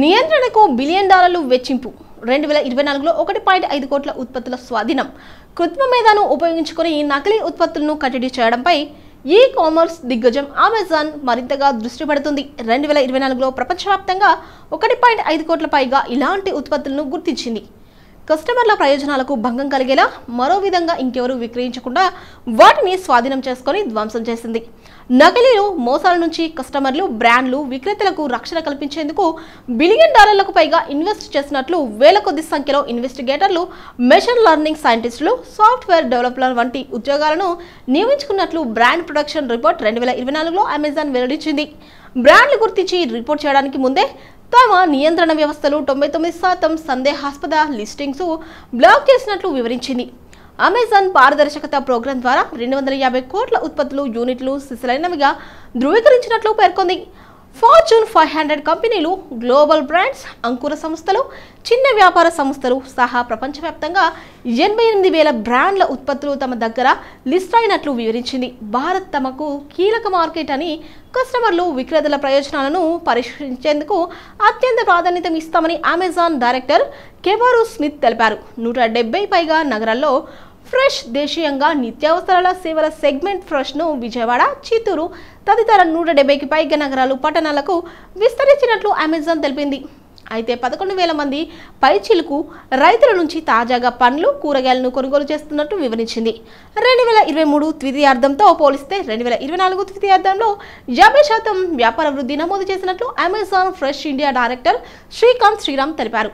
నియంత్రణకు $1 బిలియన్ వెచ్చింపు 2024లో 1.5 కోట్ల ఉత్పత్తుల స్వాధీనం. కృత్రిమ మేధను ఉపయోగించుకొని నకిలీ ఉత్పత్తులను కట్టడి చేయడంపై ఈ-కామర్స్ దిగ్గజం అమెజాన్ మరింతగా దృష్టి పెడుతుంది. 2024లో ప్రపంచవ్యాప్తంగా 1.5 కోట్ల పైగా ఇలాంటి ఉత్పత్తులను గుర్తించింది. కస్టమర్ల ప్రయోజనాలకు భంగం కలిగేలా మరో విధంగా ఇంకెవరూ విక్రయించకుండా వాటిని స్వాధీనం చేసుకొని ధ్వంసం చేసింది. నకిలీలు, మోసాల నుంచి కస్టమర్లు, బ్రాండ్లు, విక్రేతలకు రక్షణ కల్పించేందుకు $1 బిలియన్ పైగా ఇన్వెస్ట్ చేసినట్లు వేల కొద్ది సంఖ్యలో ఇన్వెస్టిగేటర్లు, మెషిన్ లెర్నింగ్ సైంటిస్టులు, సాఫ్ట్వేర్ డెవలపర్ల వంటి ఉద్యోగాలను నియమించుకున్నట్లు బ్రాండ్ ప్రొడక్షన్ రిపోర్ట్ 2024లో అమెజాన్ వెల్లడించింది. బ్రాండ్లు గుర్తించి రిపోర్ట్ చేయడానికి ముందే తమ నియంత్రణ వ్యవస్థలు 99% సందేహాస్పద లిస్టింగ్స్ బ్లాక్ చేసినట్లు వివరించింది. అమెజాన్ పారదర్శకత ప్రోగ్రాం ద్వారా 250 కోట్ల ఉత్పత్తులు యూనిట్లు సిసలైనవిగా ధృవీకరించినట్లు పేర్కొంది. ఫార్చ్యూన్ 500 కంపెనీలు, గ్లోబల్ బ్రాండ్స్, అంకుర సంస్థలు, చిన్న వ్యాపార సంస్థలు సహా ప్రపంచవ్యాప్తంగా 88,000 బ్రాండ్ల ఉత్పత్తులు తమ దగ్గర లిస్ట్ అయినట్లు వివరించింది. భారత్ తమకు కీలక మార్కెట్ అని, కస్టమర్లు, విక్రేతల ప్రయోజనాలను పరిష్కరించేందుకు అత్యంత ప్రాధాన్యత ఇస్తామని అమెజాన్ డైరెక్టర్ కెవారూ స్మిత్ తెలిపారు. 170 పైగా నగరాల్లో ఫ్రెష్ దేశీయంగా నిత్యావసరాల సేవల సెగ్మెంట్ ఫ్రెష్ను విజయవాడ, చిత్తూరు తదితర 170కి పైగా నగరాలు, పట్టణాలకు విస్తరించినట్లు అమెజాన్ తెలిపింది. అయితే 11,000 మంది పైచిలుకు రైతుల నుంచి తాజాగా పండ్లు, కూరగాయలను కొనుగోలు చేస్తున్నట్టు వివరించింది. 2023 ద్వితీయార్థంతో పోలిస్తే 2024 ద్వితీయార్థంలో 50% వ్యాపార వృద్ధి నమోదు చేసినట్లు Amazon fresh India director Srikanth Sriram తెలిపారు.